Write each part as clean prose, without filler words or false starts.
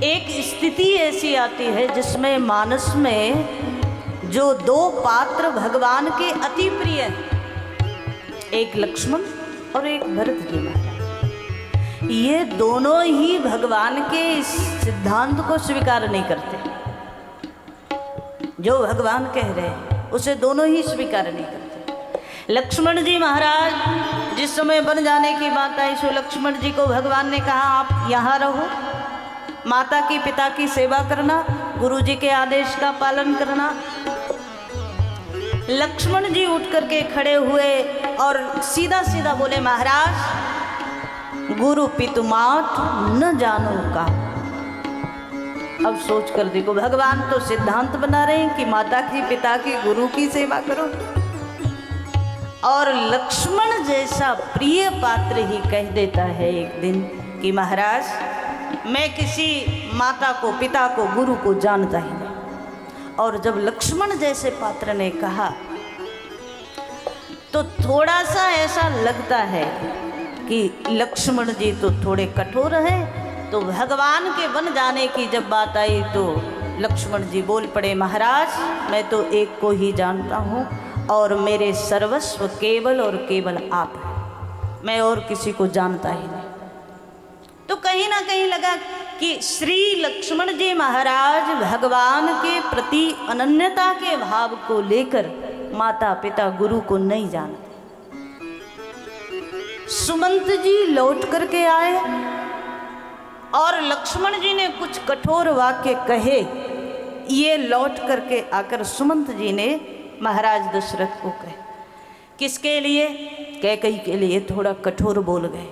एक स्थिति ऐसी आती है जिसमें मानस में जो दो पात्र भगवान के अति प्रिय हैं, एक लक्ष्मण और एक भरत जी महाराज, ये दोनों ही भगवान के इस सिद्धांत को स्वीकार नहीं करते। जो भगवान कह रहे हैं उसे दोनों ही स्वीकार नहीं करते। लक्ष्मण जी महाराज जिस समय बन जाने की बात आई, सो लक्ष्मण जी को भगवान ने कहा आप यहाँ रहो, माता की पिता की सेवा करना, गुरु जी के आदेश का पालन करना। लक्ष्मण जी उठ करके खड़े हुए और सीधा सीधा बोले महाराज गुरु पितुमात न जानो का। अब सोच कर देखो, भगवान तो सिद्धांत बना रहे हैं कि माता की पिता की गुरु की सेवा करो, और लक्ष्मण जैसा प्रिय पात्र ही कह देता है एक दिन कि महाराज मैं किसी माता को, पिता को, गुरु को जानता ही नहीं। और जब लक्ष्मण जैसे पात्र ने कहा तो थोड़ा सा ऐसा लगता है कि लक्ष्मण जी तो थोड़े कठोर हैं। तो भगवान के बन जाने की जब बात आई तो लक्ष्मण जी बोल पड़े महाराज मैं तो एक को ही जानता हूँ और मेरे सर्वस्व केवल और केवल आप हैं, मैं और किसी को जानता ही नहीं। तो कहीं ना कहीं लगा कि श्री लक्ष्मण जी महाराज भगवान के प्रति अनन्यता के भाव को लेकर माता पिता गुरु को नहीं जानते। सुमंत जी लौट करके आए और लक्ष्मण जी ने कुछ कठोर वाक्य कहे। ये लौट करके आकर सुमंत जी ने महाराज दशरथ को कहे, किसके लिए? कैकेयी के लिए थोड़ा कठोर बोल गए।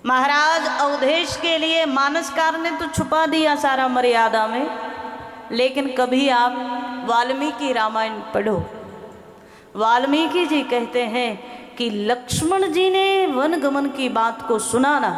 महाराज अवधेश के लिए मानसकार ने तो छुपा दिया सारा मर्यादा में, लेकिन कभी आप वाल्मीकि रामायण पढ़ो। वाल्मीकि जी कहते हैं कि लक्ष्मण जी ने वन गमन की बात को सुना ना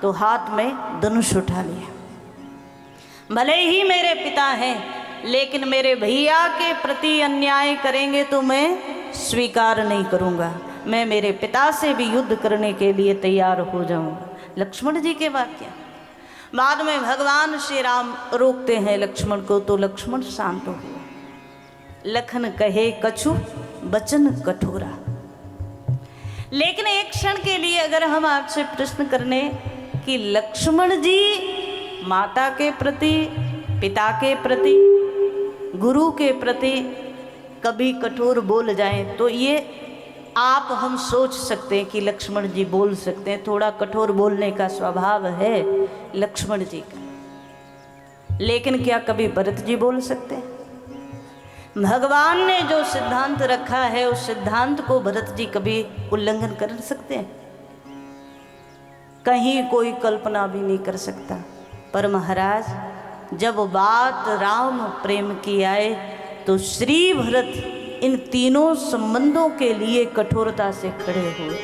तो हाथ में धनुष उठा लिया। भले ही मेरे पिता हैं लेकिन मेरे भैया के प्रति अन्याय करेंगे तो मैं स्वीकार नहीं करूँगा, मैं मेरे पिता से भी युद्ध करने के लिए तैयार हो जाऊँगा। लक्ष्मण जी के वाक्य। बाद में भगवान श्री राम रोकते हैं लक्ष्मण को तो लक्ष्मण शांत हो गए। लखन कहे कछु बचन कठोरा। लेकिन एक क्षण के लिए अगर हम आपसे प्रश्न करने कि लक्ष्मण जी माता के प्रति, पिता के प्रति, गुरु के प्रति कभी कठोर बोल जाएं तो ये आप हम सोच सकते हैं कि लक्ष्मण जी बोल सकते हैं, थोड़ा कठोर बोलने का स्वभाव है लक्ष्मण जी का। लेकिन क्या कभी भरत जी बोल सकते हैं? भगवान ने जो सिद्धांत रखा है उस सिद्धांत को भरत जी कभी उल्लंघन कर सकते हैं? कहीं कोई कल्पना भी नहीं कर सकता। पर महाराज जब बात राम प्रेम की आए तो श्री भरत इन तीनों संबंधों के लिए कठोरता से खड़े हुए।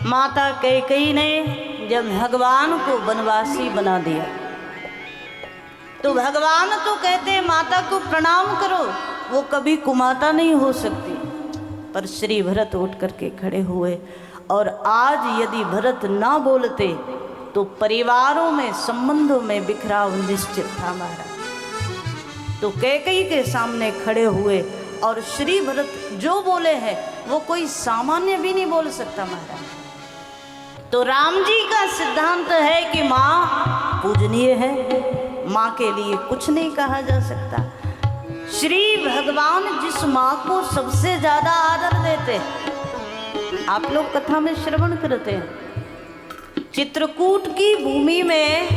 माता कैकेयी ने जब भगवान को वनवासी बना दिया तो भगवान तो कहते हैं माता को प्रणाम करो, वो कभी कुमाता नहीं हो सकती। पर श्री भरत उठ करके खड़े हुए और आज यदि भरत ना बोलते तो परिवारों में, संबंधों में बिखराव निश्चित था महाराज। तो कैकेयी के सामने खड़े हुए और श्री भरत जो बोले हैं वो कोई सामान्य भी नहीं बोल सकता महाराज। तो राम जी का सिद्धांत है कि माँ पूजनीय है, माँ के लिए कुछ नहीं कहा जा सकता। श्री भगवान जिस माँ को सबसे ज्यादा आदर देते हैं, आप लोग कथा में श्रवण करते हैं, चित्रकूट की भूमि में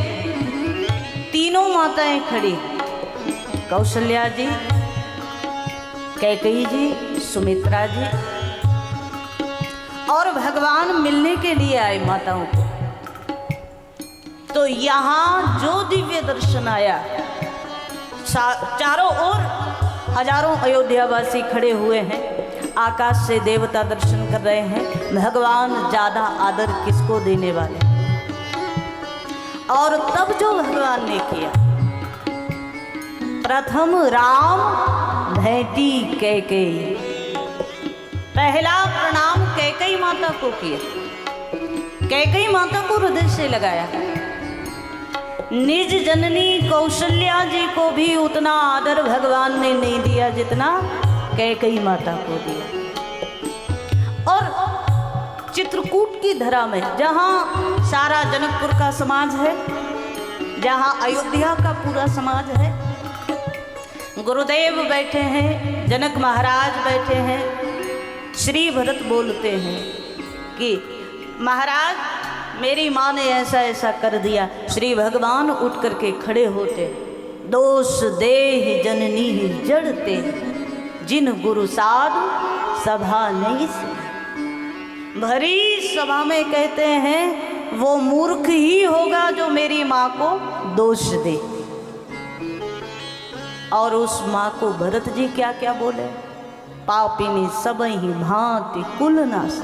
तीनों माताएं खड़ी, कौशल्या जी, कैकेयी जी, सुमित्रा जी, और भगवान मिलने के लिए आए माताओं को। तो यहाँ जो दिव्य दर्शन आया, चारों ओर हजारों अयोध्यावासी खड़े हुए हैं, आकाश से देवता दर्शन कर रहे हैं। भगवान ज्यादा आदर किसको देने वाले? और तब जो भगवान ने किया, प्रथम राम भेंटी कैकेयी, पहला प्रणाम कैकेयी माता को किया, कैकेयी माता को हृदय से लगाया निज जननी कौशल्या जी को भी उतना आदर भगवान ने नहीं दिया जितना कैकेयी माता को दिया। और चित्रकूट की धरा में जहाँ सारा जनकपुर का समाज है, जहाँ अयोध्या का पूरा समाज है, गुरुदेव बैठे हैं, जनक महाराज बैठे हैं, श्री भरत बोलते हैं कि महाराज मेरी माँ ने ऐसा ऐसा कर दिया। श्री भगवान उठ करके खड़े होते, दोष देहि जननी जड़ते, जिन गुरु साधु सभा नहीं सुनी। भरी सभा में कहते हैं वो मूर्ख ही होगा जो मेरी माँ को दोष दे। और उस माँ को भरत जी क्या क्या बोले, पापिनी सबहि भांति कुल नाश।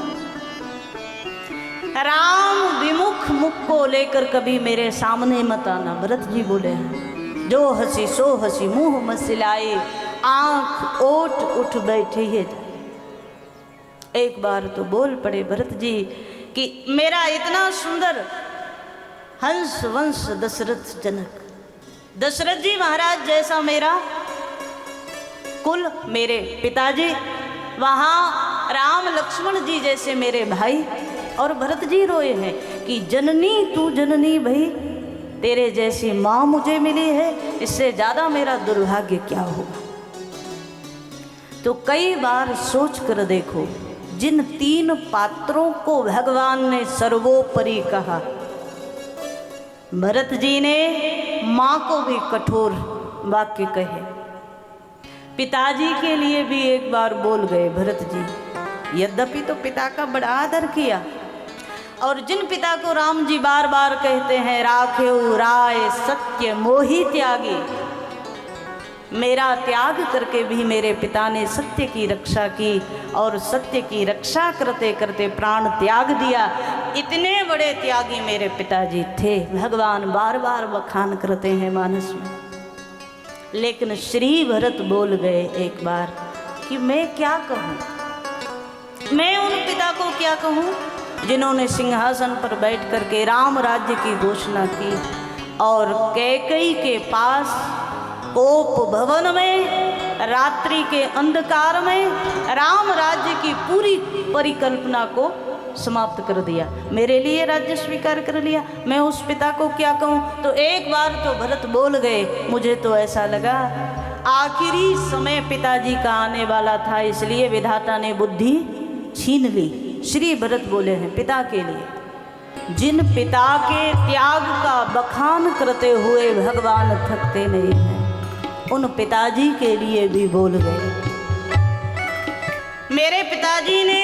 राम विमुख मुख को लेकर कभी मेरे सामने मत आना, भरत जी बोले हैं। जो हंसी सो हंसी मुंह मसिलाए, आंख ओट उठ बैठे है। एक बार तो बोल पड़े भरत जी कि मेरा इतना सुंदर हंस वंश दशरथ जनक, दशरथ जी महाराज जैसा मेरा कुल, मेरे पिताजी, वहाँ राम लक्ष्मण जी जैसे मेरे भाई। और भरत जी रोए हैं कि जननी तू जननी भाई, तेरे जैसी माँ मुझे मिली है, इससे ज़्यादा मेरा दुर्भाग्य क्या होगा। तो कई बार सोच कर देखो, जिन तीन पात्रों को भगवान ने सर्वोपरि कहा, भरत जी ने माँ को भी कठोर वाक्य कहे, पिताजी के लिए भी एक बार बोल गए भरत जी। यद्यपि तो पिता का बड़ा आदर किया, और जिन पिता को राम जी बार बार कहते हैं राखेउ राय सत्य मोहि त्यागी, मेरा त्याग करके भी मेरे पिता ने सत्य की रक्षा की, और सत्य की रक्षा करते करते प्राण त्याग दिया। इतने बड़े त्यागी मेरे पिताजी थे, भगवान बार बार बखान करते हैं मानस में। लेकिन श्री भरत बोल गए एक बार कि मैं क्या कहूँ, मैं उन पिता को क्या कहूँ जिन्होंने सिंहासन पर बैठ करके राम राज्य की घोषणा की, और कैकेयी के पास कोप भवन में रात्रि के अंधकार में राम राज्य की पूरी परिकल्पना को समाप्त कर दिया, मेरे लिए राज्य स्वीकार कर लिया। मैं उस पिता को क्या कहूँ। तो एक बार तो भरत बोल गए, मुझे तो ऐसा लगा आखिरी समय पिताजी का आने वाला था, इसलिए विधाता ने बुद्धि छीन ली। श्री भरत बोले हैं पिता के लिए, जिन पिता के त्याग का बखान करते हुए भगवान थकते नहीं हैं, उन पिताजी के लिए भी बोल गए। मेरे पिताजी ने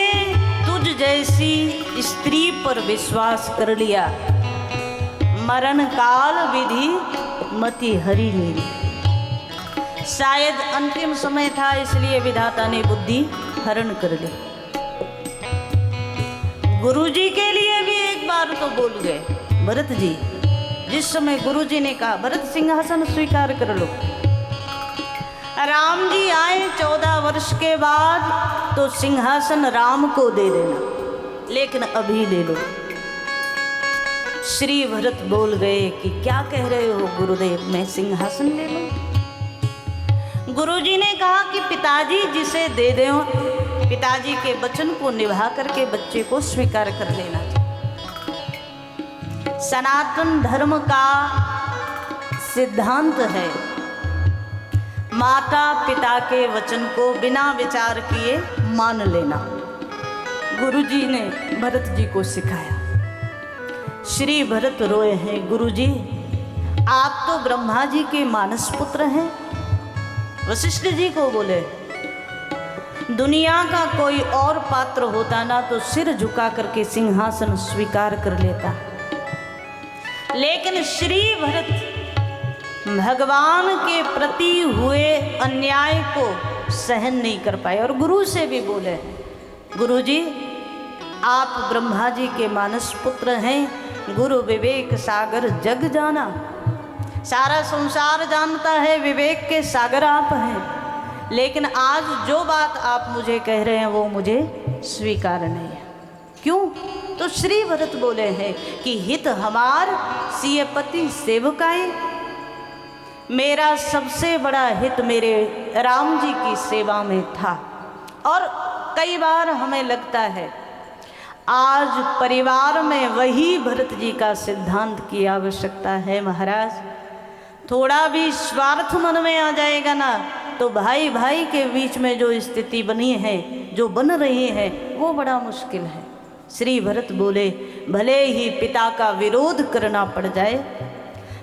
तुझ जैसी स्त्री पर विश्वास कर लिया, मरण काल विधि मति हरि मेरी। शायद अंतिम समय था, इसलिए विधाता ने बुद्धि हरण कर ली। गुरुजी के लिए भी एक बार तो बोल गए भरत जी। जिस समय गुरुजी ने कहा भरत सिंहासन स्वीकार कर लो, राम जी आए 14 वर्ष के बाद तो सिंहासन राम को दे देना, लेकिन अभी ले लो। श्री भरत बोल गए कि क्या कह रहे हो गुरुदेव, मैं सिंहासन ले लूं। गुरुजी ने कहा कि पिताजी जिसे दे दे, पिताजी के वचन को निभा करके बच्चे को स्वीकार कर लेना। सनातन धर्म का सिद्धांत है माता पिता के वचन को बिना विचार किए मान लेना। गुरुजी ने भरत जी को सिखाया। श्री भरत रोए हैं, गुरुजी आप तो ब्रह्मा जी के मानस पुत्र हैं। वशिष्ठ जी को बोले दुनिया का कोई और पात्र होता ना तो सिर झुका करके सिंहासन स्वीकार कर लेता, लेकिन श्री भरत भगवान के प्रति हुए अन्याय को सहन नहीं कर पाए। और गुरु से भी बोले गुरुजी आप ब्रह्मा जी के मानस पुत्र हैं, गुरु विवेक सागर जग जाना, सारा संसार जानता है विवेक के सागर आप हैं, लेकिन आज जो बात आप मुझे कह रहे हैं वो मुझे स्वीकार नहीं है। क्यों? तो श्री भरत बोले हैं कि हित हमार सिय पति सेवकाए, मेरा सबसे बड़ा हित मेरे राम जी की सेवा में था। और कई बार हमें लगता है आज परिवार में वही भरत जी का सिद्धांत की आवश्यकता है महाराज। थोड़ा भी स्वार्थ मन में आ जाएगा ना तो भाई भाई के बीच में जो स्थिति बनी है, जो बन रही है, वो बड़ा मुश्किल है। श्री भरत बोले भले ही पिता का विरोध करना पड़ जाए,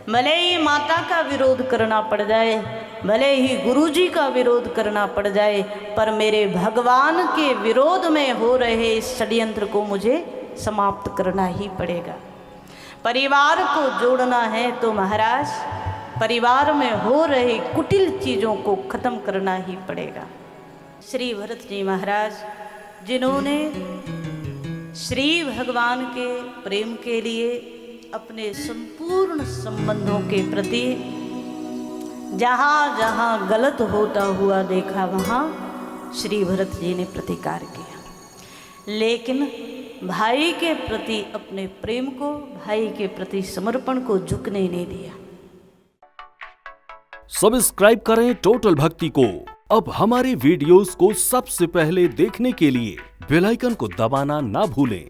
भले ही माता का विरोध करना पड़ जाए, भले ही गुरुजी का विरोध करना पड़ जाए, पर मेरे भगवान के विरोध में हो रहे इस षड्यंत्र को मुझे समाप्त करना ही पड़ेगा। परिवार को जोड़ना है तो महाराज परिवार में हो रही कुटिल चीज़ों को खत्म करना ही पड़ेगा। श्री भरत जी महाराज जिन्होंने श्री भगवान के प्रेम के लिए अपने संपूर्ण संबंधों के प्रति जहाँ जहाँ गलत होता हुआ देखा वहाँ श्री भरत जी ने प्रतिकार किया, लेकिन भाई के प्रति अपने प्रेम को, भाई के प्रति समर्पण को झुकने नहीं दिया। सब्सक्राइब करें टोटल भक्ति को। अब हमारे वीडियोस को सबसे पहले देखने के लिए बेल आइकन को दबाना ना भूलें।